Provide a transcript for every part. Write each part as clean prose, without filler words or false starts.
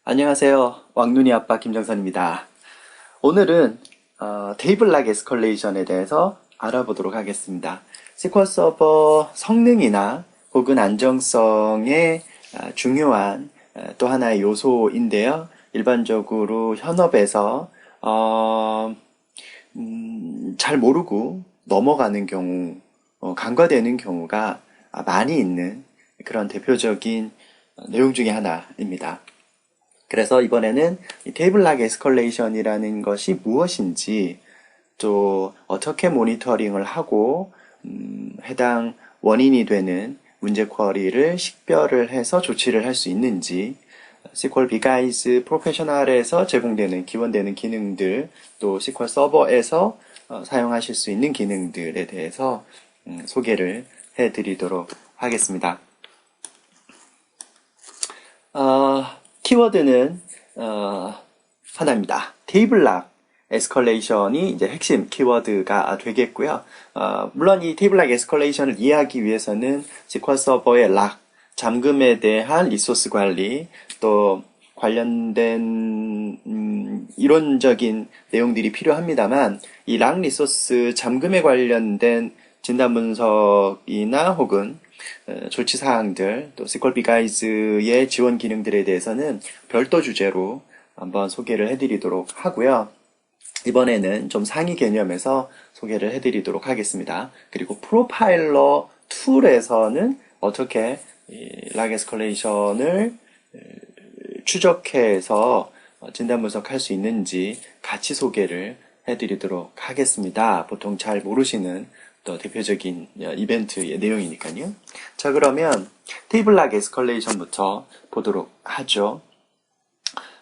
안녕하세요. 왕눈이 아빠 김정선입니다. 오늘은 테이블 락 에스컬레이션에 대해서 알아보도록 하겠습니다. SQL 서버 성능이나 혹은 안정성의 중요한 또 하나의 요소인데요. 일반적으로 현업에서 잘 모르고 넘어가는 경우, 간과되는 경우가 많이 있는 그런 대표적인 내용 중에 하나입니다. 그래서 이번에는 이 테이블 락 에스컬레이션이라는 것이 무엇인지, 또 어떻게 모니터링을 하고 해당 원인이 되는 문제 쿼리를 식별을 해서 조치를 할 수 있는지, SQL BGuides 프로페셔널에서 제공되는 기원되는 기능들, 또 SQL 서버에서 사용하실 수 있는 기능들에 대해서 소개를 해드리도록 하겠습니다. 키워드는 하나입니다. 테이블 락 에스컬레이션이 이제 핵심 키워드가 되겠고요. 물론 이 테이블 락 에스컬레이션을 이해하기 위해서는 SQL 서버의 락, 잠금에 대한 리소스 관리, 또 관련된 이론적인 내용들이 필요합니다만, 이 락 리소스 잠금에 관련된 진단 분석이나 혹은 조치 사항들, 또 SQL BGuides의 지원 기능들에 대해서는 별도 주제로 한번 소개를 해드리도록 하고요. 이번에는 좀 상위 개념에서 소개를 해드리도록 하겠습니다. 그리고 프로파일러 툴에서는 어떻게 락 에스컬레이션을 추적해서 진단 분석할 수 있는지 같이 소개를 해드리도록 하겠습니다. 보통 잘 모르시는 또 대표적인 이벤트의 내용이니까요. 자, 그러면 테이블 락 에스컬레이션부터 보도록 하죠.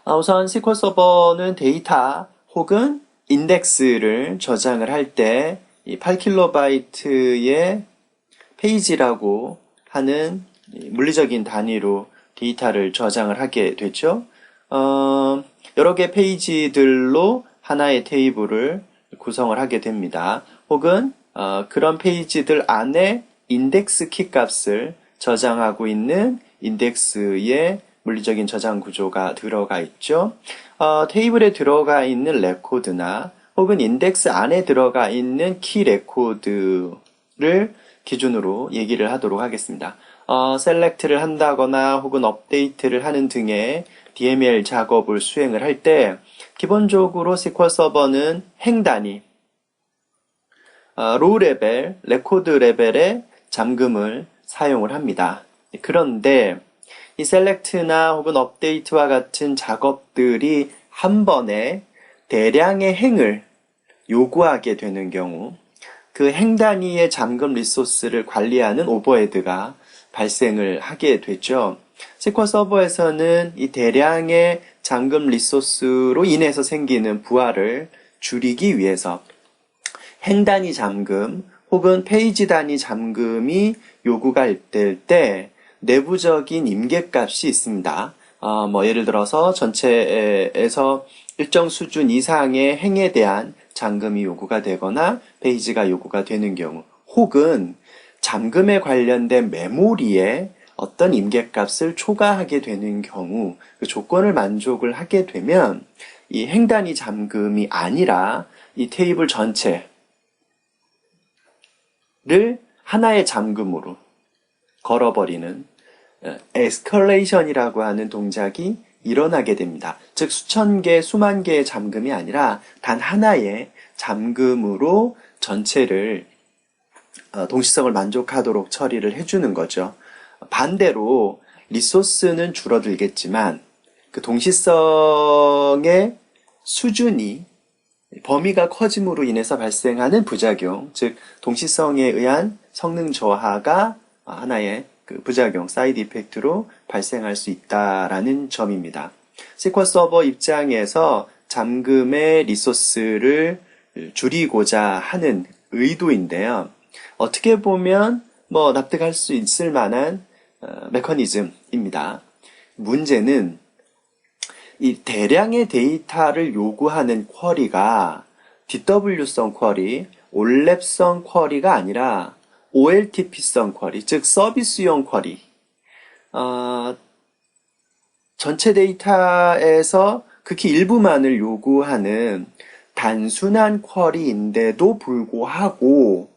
우선 SQL 서버는 데이터 혹은 인덱스를 저장을 할 때 이 8KB 페이지라고 하는 물리적인 단위로 데이터를 저장을 하게 되죠. 여러 개 페이지들로 하나의 테이블을 구성을 하게 됩니다. 혹은 그런 페이지들 안에 인덱스 키 값을 저장하고 있는 인덱스의 물리적인 저장 구조가 들어가 있죠. 테이블에 들어가 있는 레코드나 혹은 인덱스 안에 들어가 있는 키 레코드를 기준으로 얘기를 하도록 하겠습니다. 셀렉트를 한다거나 혹은 업데이트를 하는 등의 DML 작업을 수행을 할 때 기본적으로 SQL 서버는 행 단위, 로우 레벨, 레코드 레벨의 잠금을 사용을 합니다. 그런데 이 셀렉트나 혹은 업데이트와 같은 작업들이 한 번에 대량의 행을 요구하게 되는 경우 그 행 단위의 잠금 리소스를 관리하는 오버헤드가 발생을 하게 되죠. SQL 서버에서는 이 대량의 잠금 리소스로 인해서 생기는 부하를 줄이기 위해서 행 단위 잠금 혹은 페이지 단위 잠금이 요구가 될 때 내부적인 임계값이 있습니다. 예를 들어서 전체에서 일정 수준 이상의 행에 대한 잠금이 요구가 되거나 페이지가 요구가 되는 경우, 혹은 잠금에 관련된 메모리에 어떤 임계값을 초과하게 되는 경우, 그 조건을 만족을 하게 되면 이 행 단위 잠금이 아니라 이 테이블 전체를 하나의 잠금으로 걸어버리는 에스컬레이션이라고 하는 동작이 일어나게 됩니다. 즉 수천 개, 수만 개의 잠금이 아니라 단 하나의 잠금으로 전체를 동시성을 만족하도록 처리를 해주는 거죠. 반대로 리소스는 줄어들겠지만 그 동시성의 수준이 범위가 커짐으로 인해서 발생하는 부작용, 즉 동시성에 의한 성능 저하가 하나의 그 부작용, 사이드 이펙트로 발생할 수 있다라는 점입니다. SQL 서버 입장에서 잠금의 리소스를 줄이고자 하는 의도인데요. 어떻게 보면 납득할 수 있을 만한 메커니즘입니다. 문제는 이 대량의 데이터를 요구하는 쿼리가 DW성 쿼리, 올랩성 쿼리가 아니라 OLTP성 쿼리, 즉 서비스용 쿼리, 전체 데이터에서 극히 일부만을 요구하는 단순한 쿼리인데도 불구하고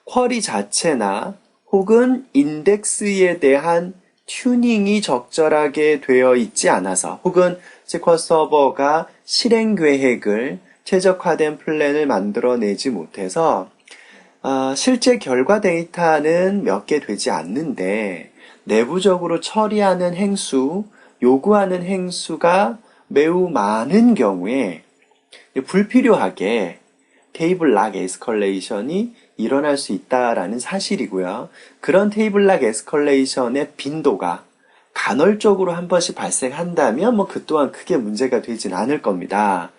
쿼리 자체나 혹은 인덱스에 대한 튜닝이 적절하게 되어 있지 않아서 혹은 SQL 서버가 실행 계획을 최적화된 플랜을 만들어내지 못해서 실제 결과 데이터는 몇 개 되지 않는데 내부적으로 처리하는 행수, 요구하는 행수가 매우 많은 경우에 불필요하게 테이블 락 에스컬레이션이 일어날 수 있다라는 사실이고요. 그런 테이블 락 에스컬레이션의 빈도가 간헐적으로 한 번씩 발생한다면 그 또한 크게 문제가 되진 않을 겁니다.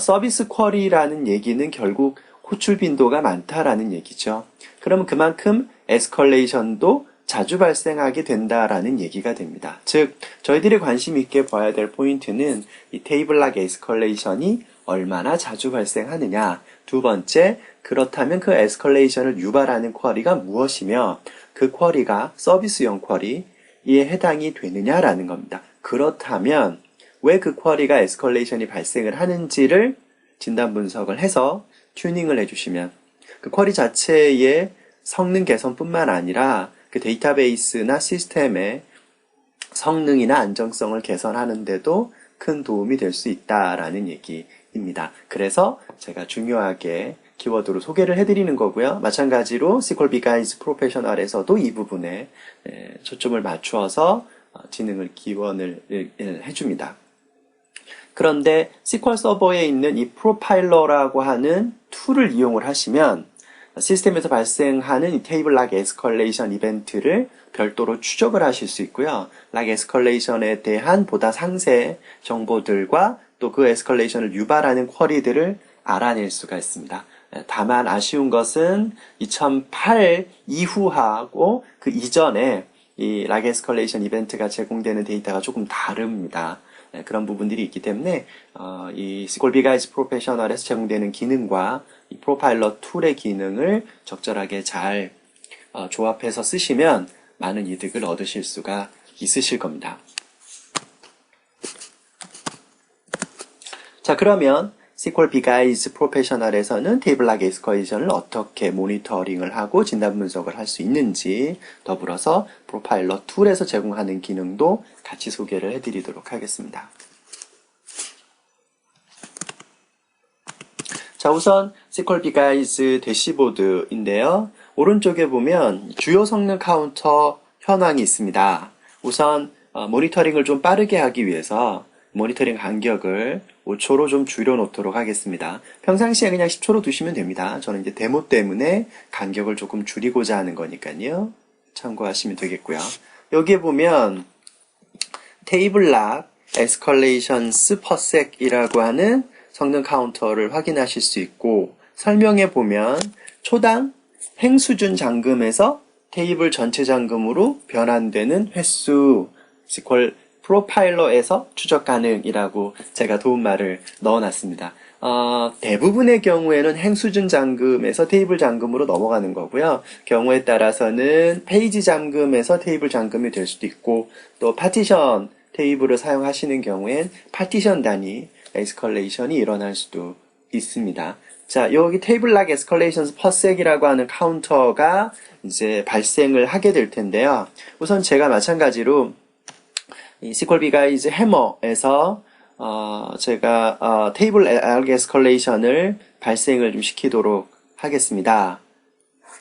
서비스 쿼리라는 얘기는 결국 호출 빈도가 많다라는 얘기죠. 그러면 그만큼 에스컬레이션도 자주 발생하게 된다라는 얘기가 됩니다. 즉, 저희들이 관심 있게 봐야 될 포인트는 이 테이블 락 에스컬레이션이 얼마나 자주 발생하느냐. 두 번째, 그렇다면 그 에스컬레이션을 유발하는 쿼리가 무엇이며 그 쿼리가 서비스용 쿼리에 해당이 되느냐라는 겁니다. 그렇다면 왜 그 쿼리가 에스컬레이션이 발생을 하는지를 진단 분석을 해서 튜닝을 해주시면 그 쿼리 자체의 성능 개선뿐만 아니라 그 데이터베이스나 시스템의 성능이나 안정성을 개선하는데도 큰 도움이 될 수 있다라는 얘기입니다. 그래서 제가 중요하게 키워드로 소개를 해드리는 거고요. 마찬가지로 SQL BGuides 프로페셔널에서도 이 부분에 초점을 맞추어서 진행을 기원을 해줍니다. 그런데 SQL 서버에 있는 이 프로파일러라고 하는 툴을 이용을 하시면 시스템에서 발생하는 이 테이블 락 에스컬레이션 이벤트를 별도로 추적을 하실 수 있고요. 락 에스컬레이션에 대한 보다 상세 정보들과 또 그 에스컬레이션을 유발하는 쿼리들을 알아낼 수가 있습니다. 다만 아쉬운 것은 2008 이후하고 그 이전에 이 락 에스컬레이션 이벤트가 제공되는 데이터가 조금 다릅니다. 그런 부분들이 있기 때문에 이 SQL BGuides 프로페셔널에서 제공되는 기능과 이 프로파일러 툴의 기능을 적절하게 잘 조합해서 쓰시면 많은 이득을 얻으실 수가 있으실 겁니다. 자, 그러면 SQL BGuides 프로페셔널에서는 테이블 락 에스컬레이션을 어떻게 모니터링을 하고 진단 분석을 할 수 있는지 더불어서 프로파일러 툴에서 제공하는 기능도 같이 소개를 해드리도록 하겠습니다. 자, 우선 SQL BGuides 대시보드인데요. 오른쪽에 보면 주요 성능 카운터 현황이 있습니다. 우선 모니터링을 좀 빠르게 하기 위해서 모니터링 간격을 5초로 좀 줄여놓도록 하겠습니다. 평상시에 그냥 10초로 두시면 됩니다. 저는 이제 데모 때문에 간격을 조금 줄이고자 하는 거니까요. 참고하시면 되겠고요. 여기에 보면 테이블 락 에스컬레이션스 퍼섹이라고 하는 성능 카운터를 확인하실 수 있고 설명에 보면 초당 행수준 잠금에서 테이블 전체 잠금으로 변환되는 횟수 SQL 프로파일러에서 추적 가능이라고 제가 도움말을 넣어놨습니다. 대부분의 경우에는 행수준 잠금에서 테이블 잠금으로 넘어가는 거고요. 경우에 따라서는 페이지 잠금에서 테이블 잠금이 될 수도 있고 또 파티션 테이블을 사용하시는 경우엔 파티션 단위 에스컬레이션이 일어날 수도 있습니다. 자, 여기 테이블 락 에스컬레이션스 퍼섹이라고 하는 카운터가 이제 발생을 하게 될 텐데요. 우선 제가 마찬가지로 이 SQL BGuides 해머에서 제가 테이블 락 에스컬레이션을 발생을 좀 시키도록 하겠습니다.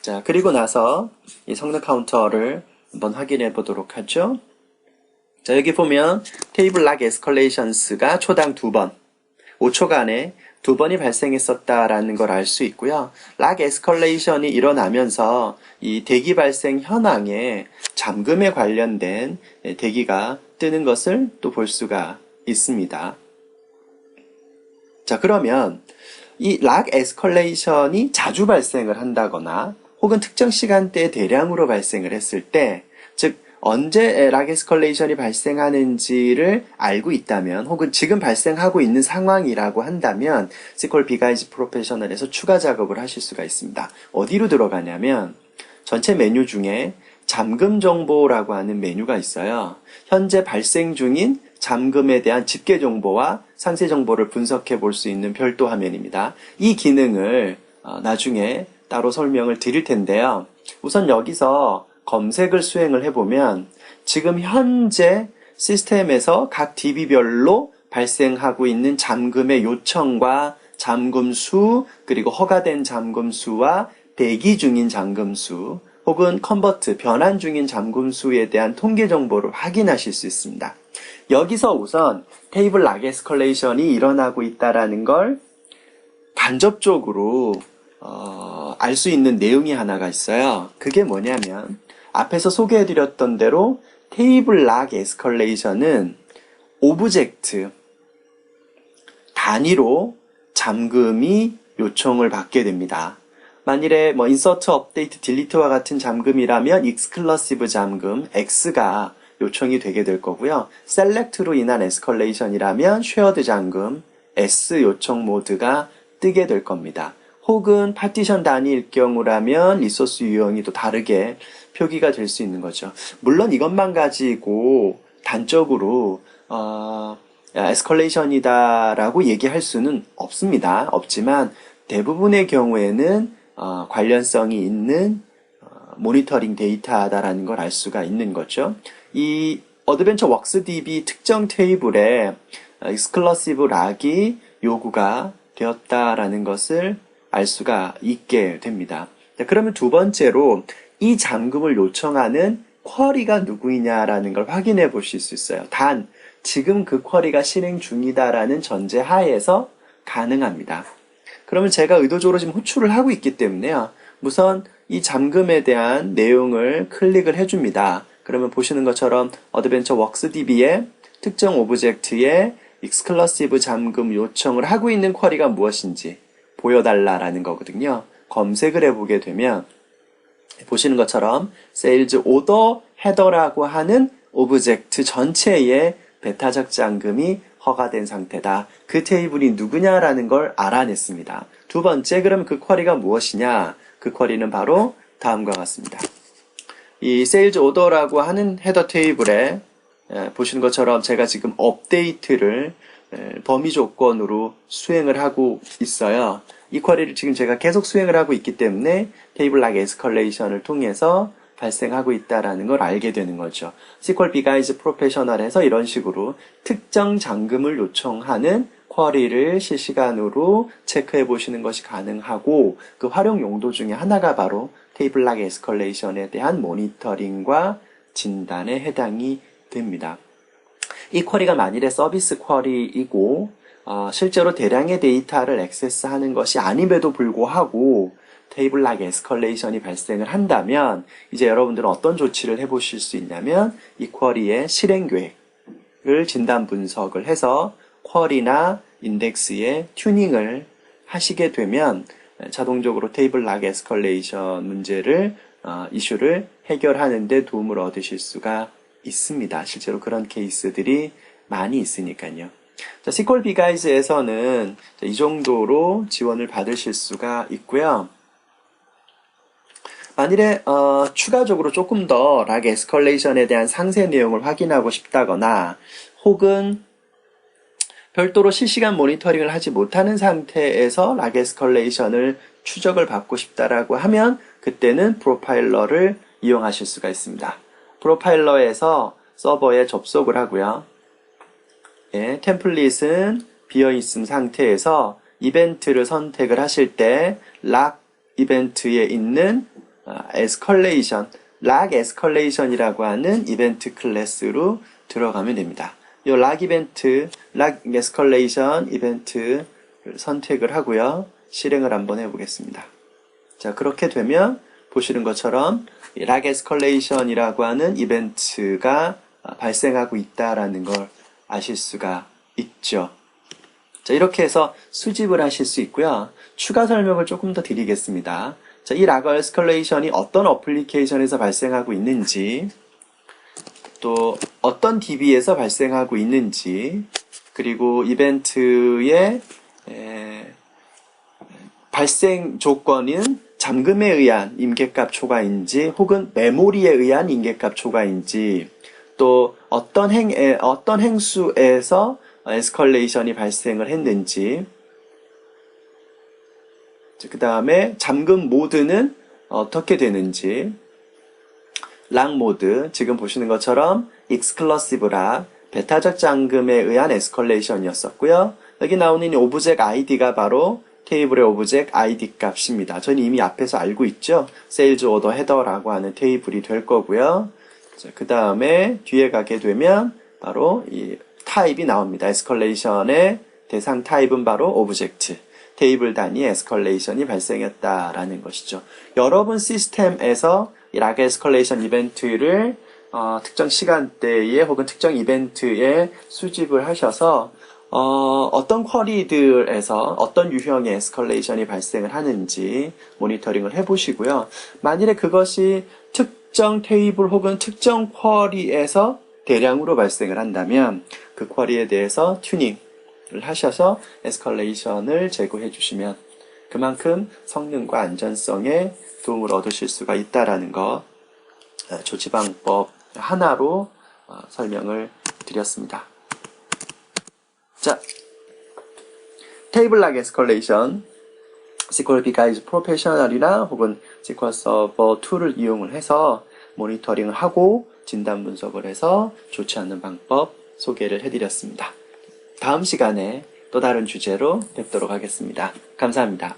자, 그리고 나서 이 성능 카운터를 한번 확인해 보도록 하죠. 자, 여기 보면 테이블 락 에스컬레이션스가 초당 2번, 5초간에 2번이 발생했었다라는 걸 알 수 있고요. 락 에스컬레이션이 일어나면서 이 대기 발생 현황에 잠금에 관련된 대기가 뜨는 것을 또 볼 수가 있습니다. 자, 그러면 이 락 에스컬레이션이 자주 발생을 한다거나 혹은 특정 시간대에 대량으로 발생을 했을 때, 즉 언제 락 에스컬레이션이 발생하는지를 알고 있다면 혹은 지금 발생하고 있는 상황이라고 한다면 SQL BGuides 프로페셔널에서 추가 작업을 하실 수가 있습니다. 어디로 들어가냐면 전체 메뉴 중에 잠금 정보라고 하는 메뉴가 있어요. 현재 발생 중인 잠금에 대한 집계 정보와 상세 정보를 분석해 볼 수 있는 별도 화면입니다. 이 기능을 나중에 따로 설명을 드릴 텐데요. 우선 여기서 검색을 수행을 해보면 지금 현재 시스템에서 각 DB별로 발생하고 있는 잠금의 요청과 잠금 수, 그리고 허가된 잠금 수와 대기 중인 잠금 수, 혹은 컨버트, 변환 중인 잠금 수에 대한 통계 정보를 확인하실 수 있습니다. 여기서 우선 테이블 락 에스컬레이션이 일어나고 있다는 걸 간접적으로 알 수 있는 내용이 하나가 있어요. 그게 뭐냐면 앞에서 소개해드렸던 대로 테이블 락 에스컬레이션은 오브젝트 단위로 잠금이 요청을 받게 됩니다. 만일에 인서트, 업데이트, 딜리트와 같은 잠금이라면 익스클러시브 잠금 X가 요청이 되게 될 거고요. 셀렉트로 인한 에스컬레이션이라면 쉐어드 잠금 S 요청 모드가 뜨게 될 겁니다. 혹은 파티션 단위일 경우라면 리소스 유형이 또 다르게 표기가 될 수 있는 거죠. 물론 이것만 가지고 단적으로 에스컬레이션이다라고 얘기할 수는 없습니다. 없지만 대부분의 경우에는 관련성이 있는 모니터링 데이터다라는 걸 알 수가 있는 거죠. 이 어드벤처 웍스 DB 특정 테이블에 익스클러시브 락이 요구가 되었다라는 것을 알 수가 있게 됩니다. 그러면 두 번째로 이 잠금을 요청하는 쿼리가 누구이냐라는 걸 확인해 보실 수 있어요. 단 지금 그 쿼리가 실행 중이다라는 전제 하에서 가능합니다. 그러면 제가 의도적으로 지금 호출을 하고 있기 때문에요. 우선 이 잠금에 대한 내용을 클릭을 해줍니다. 그러면 보시는 것처럼 어드벤처 웍스 DB의 특정 오브젝트에 익스클러시브 잠금 요청을 하고 있는 쿼리가 무엇인지 보여달라라는 거거든요. 검색을 해보게 되면 보시는 것처럼 세일즈 오더 헤더라고 하는 오브젝트 전체에 베타적 잠금이 허가된 상태다. 그 테이블이 누구냐라는 걸 알아냈습니다. 두 번째, 그럼 그 쿼리가 무엇이냐? 그 쿼리는 바로 다음과 같습니다. 이 세일즈 오더라고 하는 헤더 테이블에 보시는 것처럼 제가 지금 업데이트를 범위 조건으로 수행을 하고 있어요. 이 쿼리를 지금 제가 계속 수행을 하고 있기 때문에 테이블 락 에스컬레이션을 통해서 발생하고 있다라는 걸 알게 되는 거죠. SQL BGuides 프로페셔널에서 이런 식으로 특정 잠금을 요청하는 쿼리를 실시간으로 체크해 보시는 것이 가능하고 그 활용 용도 중에 하나가 바로 테이블 락 에스컬레이션에 대한 모니터링과 진단에 해당이 됩니다. 이 쿼리가 만일에 서비스 쿼리이고 실제로 대량의 데이터를 액세스하는 것이 아님에도 불구하고 테이블 락 에스컬레이션이 발생을 한다면 이제 여러분들은 어떤 조치를 해보실 수 있냐면 이 쿼리의 실행 계획을 진단 분석을 해서 쿼리나 인덱스의 튜닝을 하시게 되면 자동적으로 테이블 락 에스컬레이션 문제를 이슈를 해결하는 데 도움을 얻으실 수가 있습니다. 실제로 그런 케이스들이 많이 있으니까요. 자, SQL BGuide에서는 이 정도로 지원을 받으실 수가 있고요. 만일에 추가적으로 조금 더 락 에스컬레이션에 대한 상세 내용을 확인하고 싶다거나 혹은 별도로 실시간 모니터링을 하지 못하는 상태에서 락 에스컬레이션을 추적을 받고 싶다라고 하면 그때는 프로파일러를 이용하실 수가 있습니다. 프로파일러에서 서버에 접속을 하고요. 예, 템플릿은 비어있음 상태에서 이벤트를 선택을 하실 때 락 이벤트에 있는 에스컬레이션, 락 에스컬레이션이라고 하는 이벤트 클래스로 들어가면 됩니다. 이 락 이벤트, 락 에스컬레이션 이벤트를 선택을 하고요. 실행을 한번 해보겠습니다. 자, 그렇게 되면 보시는 것처럼 락 에스컬레이션이라고 하는 이벤트가 발생하고 있다라는 걸 아실 수가 있죠. 자, 이렇게 해서 수집을 하실 수 있고요. 추가 설명을 조금 더 드리겠습니다. 자, 이 락 에스컬레이션이 어떤 어플리케이션에서 발생하고 있는지, 또 어떤 DB에서 발생하고 있는지, 그리고 이벤트의 발생 조건인 잠금에 의한 임계값 초과인지 혹은 메모리에 의한 임계값 초과인지 또 어떤 행수에서 에스컬레이션이 발생을 했는지 그 다음에 잠금 모드는 어떻게 되는지 락 모드 지금 보시는 것처럼 exclusive 락 배타적 잠금에 의한 에스컬레이션이었었고요. 여기 나오는 이 오브젝트 id가 바로 테이블의 오브젝트 id 값입니다. 저는 이미 앞에서 알고 있죠. 세일즈 오더 헤더라고 하는 테이블이 될 거고요. 그 다음에 뒤에 가게 되면 바로 이 타입이 나옵니다. 에스컬레이션의 대상 타입은 바로 오브젝트. 테이블 단위 에스컬레이션이 발생했다라는 것이죠. 여러분 시스템에서 이 락 에스컬레이션 이벤트를 특정 시간대에 혹은 특정 이벤트에 수집을 하셔서 어떤 쿼리들에서 어떤 유형의 에스컬레이션이 발생을 하는지 모니터링을 해보시고요. 만일에 그것이 특정 테이블 혹은 특정 쿼리에서 대량으로 발생을 한다면 그 쿼리에 대해서 튜닝을 하셔서 에스컬레이션을 제고해 주시면 그만큼 성능과 안전성에 도움을 얻으실 수가 있다라는 것 조치 방법 하나로 설명을 드렸습니다. 자, 테이블 락 에스컬레이션 SQL BGUIDE 프로페셔널이나 혹은 SQL 서버 툴을 이용을 해서 모니터링을 하고 진단 분석을 해서 좋지 않는 방법 소개를 해드렸습니다. 다음 시간에 또 다른 주제로 뵙도록 하겠습니다. 감사합니다.